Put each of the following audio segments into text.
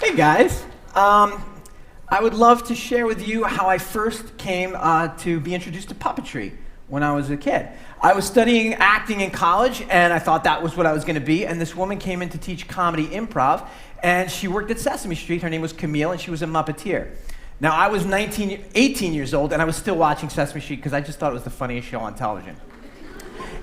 Hey guys, I would love to share with you how I first came to be introduced to puppetry when I was a kid. I was studying acting in college, and I thought that was what I was going to be, and this woman came in to teach comedy improv, and she worked at Sesame Street. Her name was Camille, and she was a Muppeteer. Now, I was 18 years old, and I was still watching Sesame Street because I just thought it was the funniest show on television.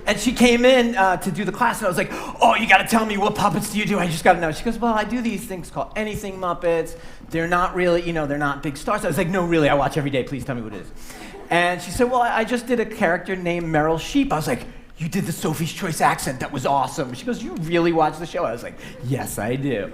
And she came in to do the class, and I was like, oh, you got to tell me, what puppets do you do? I just got to know. She goes, well, I do these things called anything Muppets. They're not really, they're not big stars. I was like, no, really, I watch every day. Please tell me what it is. And she said, well, I just did a character named Meryl Sheep. I was like, you did the Sophie's Choice accent. That was awesome. She goes, you really watch the show? I was like, yes, I do.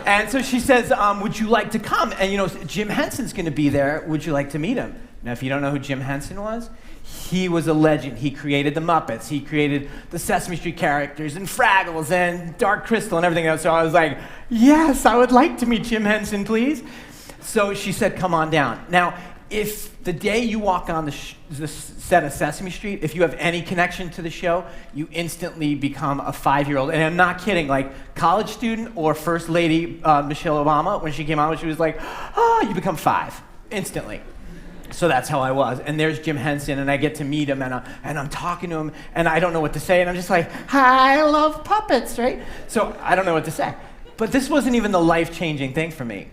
And so she says, would you like to come? And Jim Henson's going to be there. Would you like to meet him? Now, if you don't know who Jim Henson was, he was a legend. He created the Muppets. He created the Sesame Street characters and Fraggles and Dark Crystal and everything else. So I was like, yes, I would like to meet Jim Henson, please. So she said, come on down. Now, if the day you walk on the set of Sesame Street, if you have any connection to the show, you instantly become a 5-year-old. And I'm not kidding, like college student or First Lady Michelle Obama, when she came on, she was like, oh, you become 5 instantly. So that's how I was. And there's Jim Henson, and I get to meet him, and I'm talking to him, and I don't know what to say, and I'm just like, hi, I love puppets, right? So I don't know what to say. But this wasn't even the life-changing thing for me.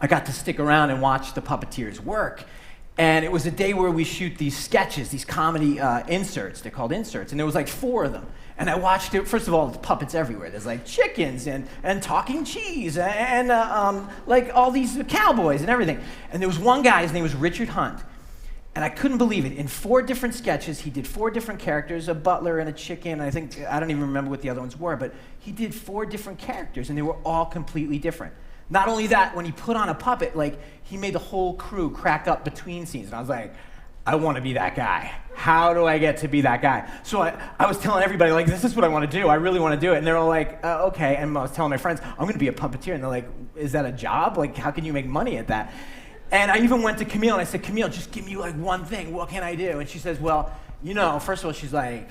I got to stick around and watch the puppeteers work. And it was a day where we shoot these sketches, these comedy inserts. They're called inserts. And there was like 4 of them. And I watched it. First of all, the puppets everywhere. There's like chickens and talking cheese and like all these cowboys and everything. And there was one guy, his name was Richard Hunt. And I couldn't believe it. In 4 different sketches, he did 4 different characters, a butler and a chicken. I don't even remember what the other ones were, but he did 4 different characters, and they were all completely different. Not only that, when he put on a puppet, like, he made the whole crew crack up between scenes. And I was like, I want to be that guy. How do I get to be that guy? So I was telling everybody, like, this is what I want to do. I really want to do it. And they're all like, okay. And I was telling my friends, I'm going to be a puppeteer. And they're like, is that a job? Like, how can you make money at that? And I even went to Camille, and I said, Camille, just give me, like, one thing. What can I do? And she says, well, first of all, she's like,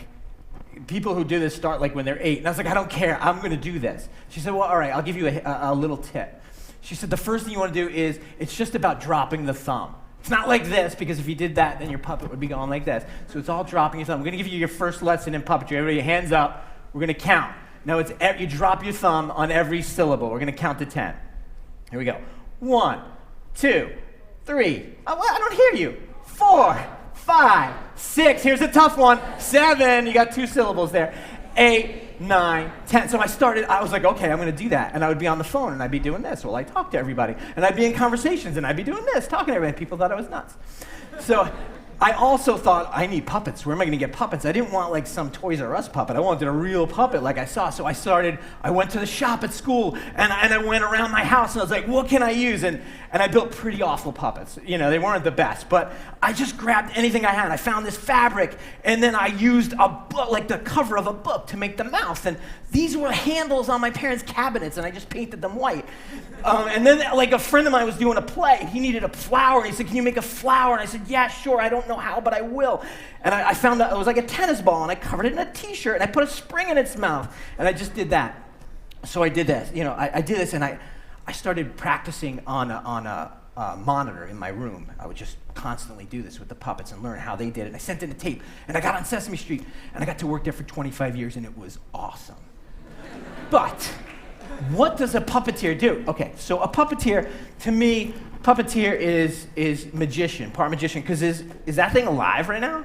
people who do this start, like, when they're 8. And I was like, I don't care. I'm going to do this. She said, well, all right, I'll give you a little tip. She said, the first thing you want to do is, it's just about dropping the thumb. It's not like this, because if you did that, then your puppet would be going like this. So it's all dropping your thumb. We're going to give you your first lesson in puppetry. Everybody, hands up. We're going to count. Now, you drop your thumb on every syllable. We're going to count to 10. Here we go. 1, 2, 3. I don't hear you. 4, 5, 6. Here's a tough one. 7. You got 2 syllables there. 8, 9, 10. So I was like, okay, I'm going to do that. And I would be on the phone, and I'd be doing this while I talk to everybody. And I'd be in conversations, and I'd be doing this, talking to everybody. People thought I was nuts. So I also thought, I need puppets. Where am I going to get puppets? I didn't want like some Toys R Us puppet. I wanted a real puppet like I saw. So I went to the shop at school, and I went around my house, and I was like, what can I use? And I built pretty awful puppets. They weren't the best, but I just grabbed anything I had. I found this fabric, and then I used a book, like the cover of a book, to make the mouth. And these were handles on my parents' cabinets, and I just painted them white. And then, like, a friend of mine was doing a play. He needed a flower, and he said, can you make a flower? And I said, yeah, sure. I don't know how, but I will. And I found out it was like a tennis ball, and I covered it in a T-shirt, and I put a spring in its mouth, and I just did that. So I did this. I did this, and I started practicing on a monitor in my room. I would just constantly do this with the puppets and learn how they did it. I sent in a tape, and I got on Sesame Street, and I got to work there for 25 years, and it was awesome. But what does a puppeteer do? Okay, so a puppeteer, to me, is magician, part magician, because is that thing alive right now?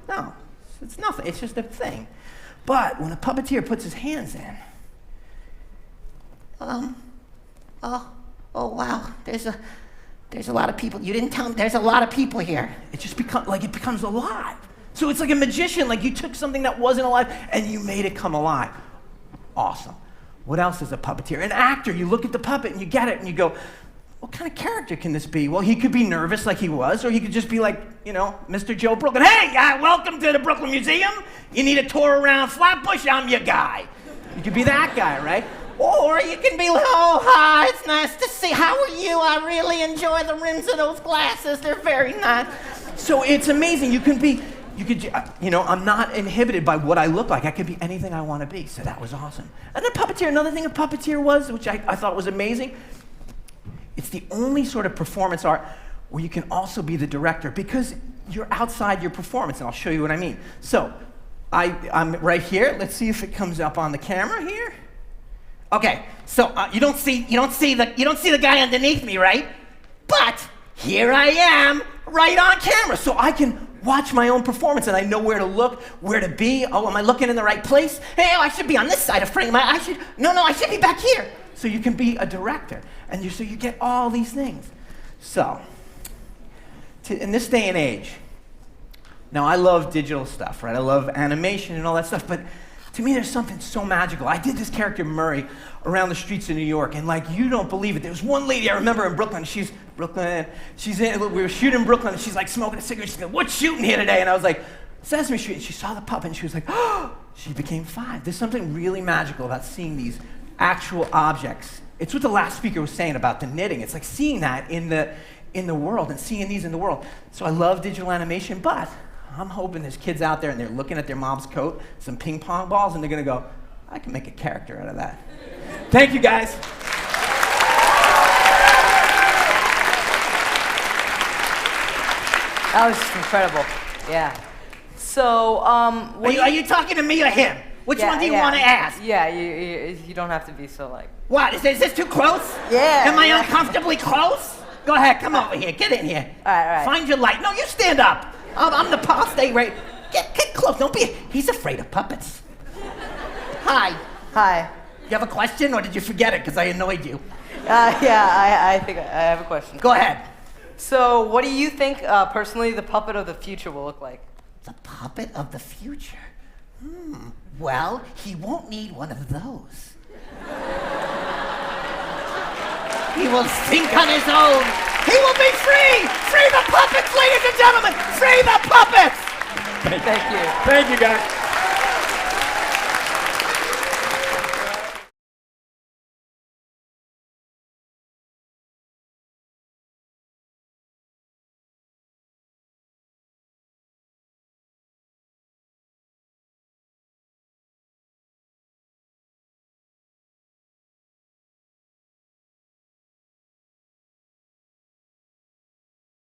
No, it's nothing. It's just a thing. But when a puppeteer puts his hands in, oh wow, there's a lot of people. You didn't tell me there's a lot of people here. It just becomes alive. So it's like a magician, like you took something that wasn't alive and you made it come alive. Awesome. What else is a puppeteer? An actor, you look at the puppet and you get it and you go, what kind of character can this be? Well, he could be nervous like he was, or he could just be like, Mr. Joe Brooklyn. Hey, welcome to the Brooklyn Museum. You need a tour around Flatbush? I'm your guy. You could be that guy, right? Or you can be like, oh, hi, it's nice to see. How are you? I really enjoy the rims of those glasses. They're very nice. So it's amazing. You can be I'm not inhibited by what I look like. I could be anything I want to be, so that was awesome. And then Puppeteer, another thing a Puppeteer was, which I thought was amazing, it's the only sort of performance art where you can also be the director because you're outside your performance, and I'll show you what I mean. So, I'm right here. Let's see if it comes up on the camera here. Okay, so you don't see the guy underneath me, right? But here I am, right on camera, so I can watch my own performance, and I know where to look, where to be. Oh, am I looking in the right place? Hey, I should be on this side of frame. I should be back here. So you can be a director, and so you get all these things. So, in this day and age, now I love digital stuff, right? I love animation and all that stuff, but to me there's something so magical. I did this character Murray around the streets of New York, and like, you don't believe it. There was one lady I remember in Brooklyn. We were shooting in Brooklyn, and she's like smoking a cigarette. She's like, "What's shooting here today?" And I was like, "Sesame Street." And she saw the puppet, and she was like, "Oh!" She became 5. There's something really magical about seeing these actual objects. It's what the last speaker was saying about the knitting. It's like seeing that in the world and seeing these in the world. So I love digital animation, but I'm hoping there's kids out there and they're looking at their mom's coat, some ping pong balls, and they're gonna go, "I can make a character out of that." Thank you, guys. That was just incredible. Yeah. So, are you talking to me or him? Which one do you want to ask? Yeah, you don't have to be so like. What? Is this too close? Yeah. Am I uncomfortably close? Go ahead, come over here. Get in here. All right. Find your light. No, you stand up. I'll stay right. Get close. Don't be. He's afraid of puppets. Hi. Hi. You have a question, or did you forget it because I annoyed you? I think I have a question. Go ahead. So, what do you think, personally, the puppet of the future will look like? The puppet of the future? Well, he won't need one of those. He will think on his own. He will be free! Free the puppets, ladies and gentlemen! Free the puppets! Thank you. Thank you, guys.